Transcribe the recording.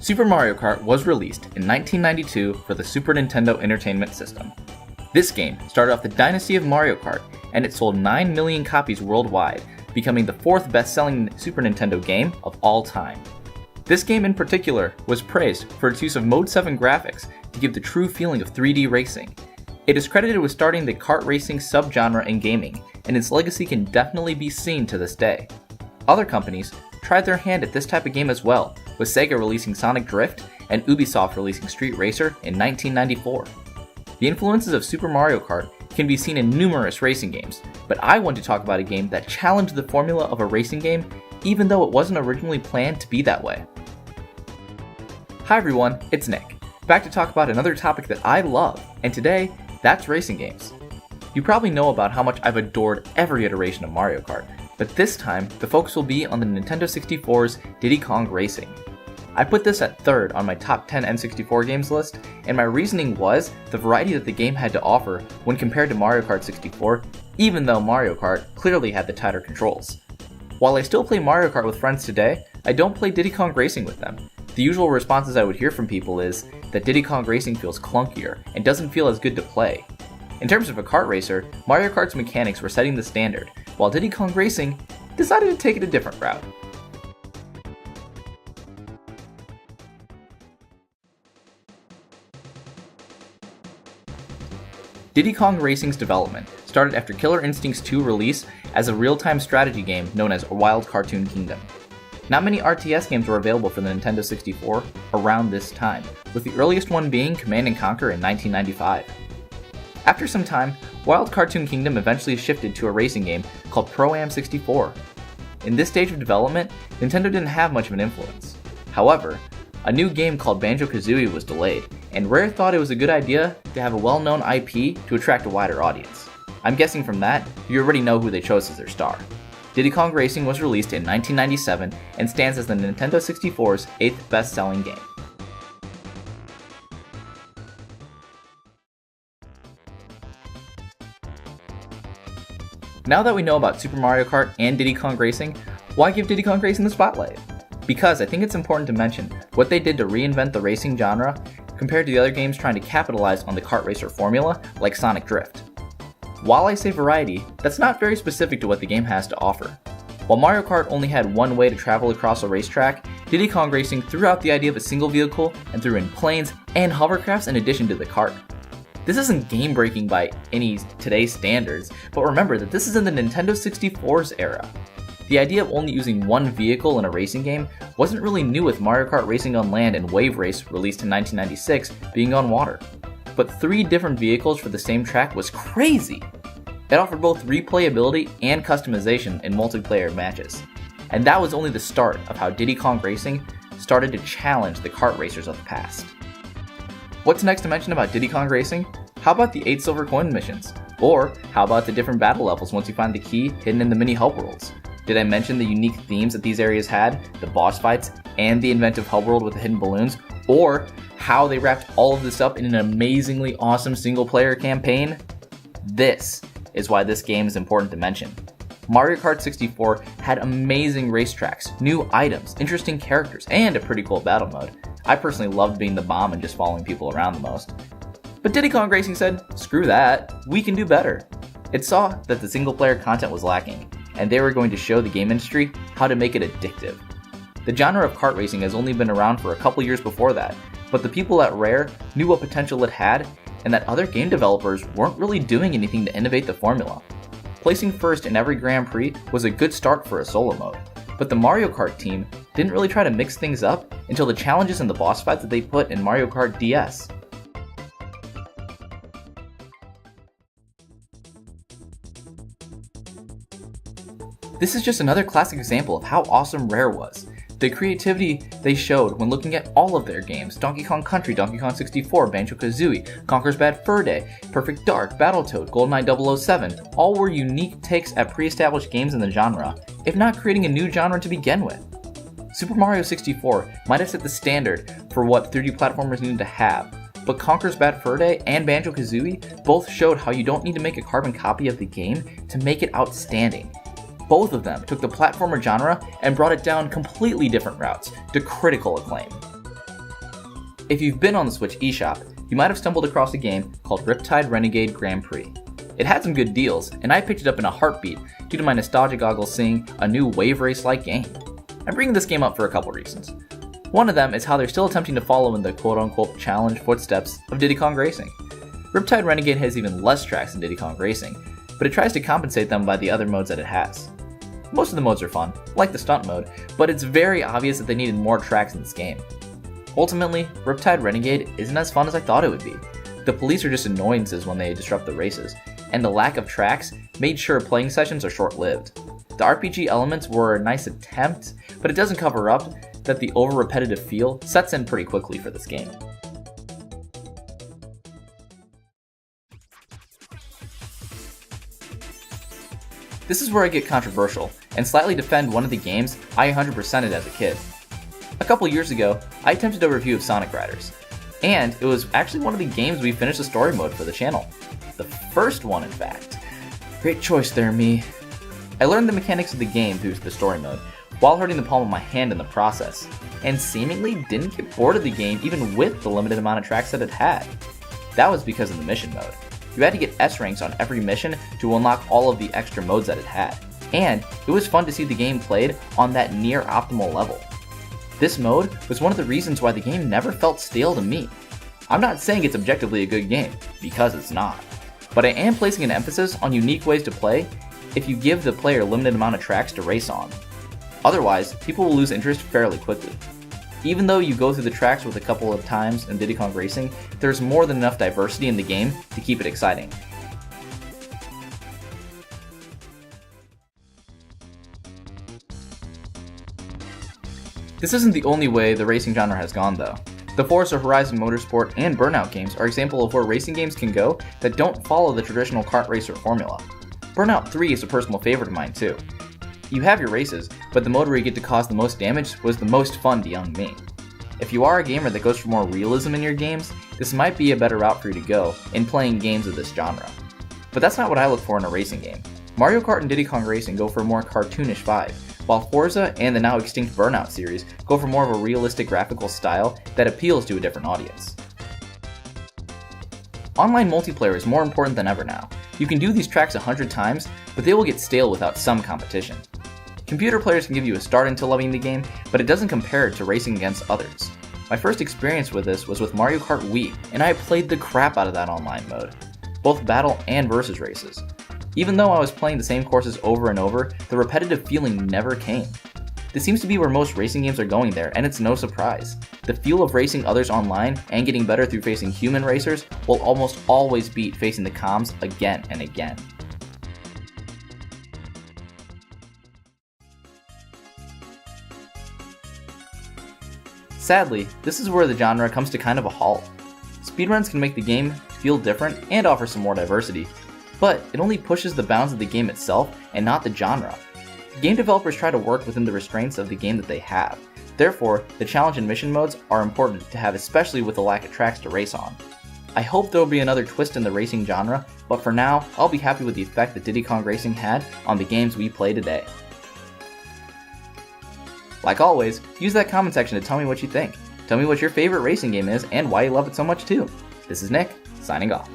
Super Mario Kart was released in 1992 for the Super Nintendo Entertainment System. This game started off the dynasty of Mario Kart, and it sold 9 million copies worldwide, becoming the 4th best-selling Super Nintendo game of all time. This game in particular was praised for its use of Mode 7 graphics to give the true feeling of 3D racing. It is credited with starting the kart racing subgenre in gaming, and its legacy can definitely be seen to this day. Other companies tried their hand at this type of game as well, with Sega releasing Sonic Drift and Ubisoft releasing Street Racer in 1994. The influences of Super Mario Kart can be seen in numerous racing games, but I want to talk about a game that challenged the formula of a racing game even though it wasn't originally planned to be that way. Hi everyone, it's Nick, back to talk about another topic that I love, and today, that's racing games. You probably know about how much I've adored every iteration of Mario Kart, but this time, the focus will be on the Nintendo 64's Diddy Kong Racing. I put this at third on my top 10 N64 games list, and my reasoning was the variety that the game had to offer when compared to Mario Kart 64, even though Mario Kart clearly had the tighter controls. While I still play Mario Kart with friends today, I don't play Diddy Kong Racing with them. The usual responses I would hear from people is that Diddy Kong Racing feels clunkier and doesn't feel as good to play. In terms of a kart racer, Mario Kart's mechanics were setting the standard, while Diddy Kong Racing decided to take it a different route. Diddy Kong Racing's development started after Killer Instinct's 2 release as a real-time strategy game known as Wild Cartoon Kingdom. Not many RTS games were available for the Nintendo 64 around this time, with the earliest one being Command & Conquer in 1995. After some time, Wild Cartoon Kingdom eventually shifted to a racing game called Pro-Am 64. In this stage of development, Nintendo didn't have much of an influence. However, a new game called Banjo-Kazooie was delayed, and Rare thought it was a good idea to have a well-known IP to attract a wider audience. I'm guessing from that, you already know who they chose as their star. Diddy Kong Racing was released in 1997 and stands as the Nintendo 64's 8th best-selling game. Now that we know about Super Mario Kart and Diddy Kong Racing, why give Diddy Kong Racing the spotlight? Because I think it's important to mention what they did to reinvent the racing genre compared to the other games trying to capitalize on the kart racer formula like Sonic Drift. While I say variety, that's not very specific to what the game has to offer. While Mario Kart only had one way to travel across a racetrack, Diddy Kong Racing threw out the idea of a single vehicle and threw in planes and hovercrafts in addition to the kart. This isn't game-breaking by any today's standards, but remember that this is in the Nintendo 64's era. The idea of only using one vehicle in a racing game wasn't really new, with Mario Kart Racing on Land and Wave Race, released in 1996, being on water. But 3 different vehicles for the same track was crazy! It offered both replayability and customization in multiplayer matches. And that was only the start of how Diddy Kong Racing started to challenge the kart racers of the past. What's next to mention about Diddy Kong Racing? How about the 8 silver coin missions? Or how about the different battle levels once you find the key hidden in the mini hub worlds? Did I mention the unique themes that these areas had, the boss fights, and the inventive hub world with the hidden balloons? Or how they wrapped all of this up in an amazingly awesome single-player campaign? This is why this game is important to mention. Mario Kart 64 had amazing racetracks, new items, interesting characters, and a pretty cool battle mode. I personally loved being the bomb and just following people around the most. But Diddy Kong Racing said, screw that, we can do better. It saw that the single-player content was lacking, and they were going to show the game industry how to make it addictive. The genre of kart racing has only been around for a couple years before that, but the people at Rare knew what potential it had, and that other game developers weren't really doing anything to innovate the formula. Placing first in every Grand Prix was a good start for a solo mode, but the Mario Kart team didn't really try to mix things up until the challenges and the boss fights that they put in Mario Kart DS. This is just another classic example of how awesome Rare was. The creativity they showed when looking at all of their games, Donkey Kong Country, Donkey Kong 64, Banjo-Kazooie, Conker's Bad Fur Day, Perfect Dark, Battletoad, GoldenEye 007, all were unique takes at pre-established games in the genre, if not creating a new genre to begin with. Super Mario 64 might have set the standard for what 3D platformers needed to have, but Conker's Bad Fur Day and Banjo-Kazooie both showed how you don't need to make a carbon copy of the game to make it outstanding. Both of them took the platformer genre and brought it down completely different routes to critical acclaim. If you've been on the Switch eShop, you might have stumbled across a game called Riptide Renegade Grand Prix. It had some good deals, and I picked it up in a heartbeat due to my nostalgia goggles seeing a new wave race-like game. I'm bringing this game up for a couple reasons. One of them is how they're still attempting to follow in the quote-unquote challenge footsteps of Diddy Kong Racing. Riptide Renegade has even less tracks than Diddy Kong Racing, but it tries to compensate them by the other modes that it has. Most of the modes are fun, like the stunt mode, but it's very obvious that they needed more tracks in this game. Ultimately, Riptide Renegade isn't as fun as I thought it would be. The police are just annoyances when they disrupt the races, and the lack of tracks made sure playing sessions are short-lived. The RPG elements were a nice attempt, but it doesn't cover up that the over-repetitive feel sets in pretty quickly for this game. This is where I get controversial, and slightly defend one of the games I 100%ed as a kid. A couple years ago, I attempted a review of Sonic Riders, and it was actually one of the games we finished the story mode for the channel. The first one, in fact. Great choice there, me. I learned the mechanics of the game through the story mode, while hurting the palm of my hand in the process, and seemingly didn't get bored of the game even with the limited amount of tracks that it had. That was because of the mission mode. You had to get S ranks on every mission to unlock all of the extra modes that it had, and it was fun to see the game played on that near optimal level. This mode was one of the reasons why the game never felt stale to me. I'm not saying it's objectively a good game, because it's not, but I am placing an emphasis on unique ways to play if you give the player a limited amount of tracks to race on. Otherwise, people will lose interest fairly quickly. Even though you go through the tracks with a couple of times in Diddy Kong Racing, there's more than enough diversity in the game to keep it exciting. This isn't the only way the racing genre has gone though. The Forza Horizon Motorsport and Burnout games are examples of where racing games can go that don't follow the traditional kart racer formula. Burnout 3 is a personal favorite of mine too. You have your races, but the mode where you get to cause the most damage was the most fun to young me. If you are a gamer that goes for more realism in your games, this might be a better route for you to go in playing games of this genre. But that's not what I look for in a racing game. Mario Kart and Diddy Kong Racing go for a more cartoonish vibe, while Forza and the now extinct Burnout series go for more of a realistic graphical style that appeals to a different audience. Online multiplayer is more important than ever now. You can do these tracks 100 times, but they will get stale without some competition. Computer players can give you a start into loving the game, but it doesn't compare to racing against others. My first experience with this was with Mario Kart Wii, and I played the crap out of that online mode, both battle and versus races. Even though I was playing the same courses over and over, the repetitive feeling never came. This seems to be where most racing games are going there, and it's no surprise. The feel of racing others online and getting better through facing human racers will almost always beat facing the comms again and again. Sadly, this is where the genre comes to kind of a halt. Speedruns can make the game feel different and offer some more diversity, but it only pushes the bounds of the game itself and not the genre. Game developers try to work within the restraints of the game that they have. Therefore, the challenge and mission modes are important to have, especially with the lack of tracks to race on. I hope there will be another twist in the racing genre, but for now, I'll be happy with the effect that Diddy Kong Racing had on the games we play today. Like always, use that comment section to tell me what you think. Tell me what your favorite racing game is and why you love it so much too. This is Nick, signing off.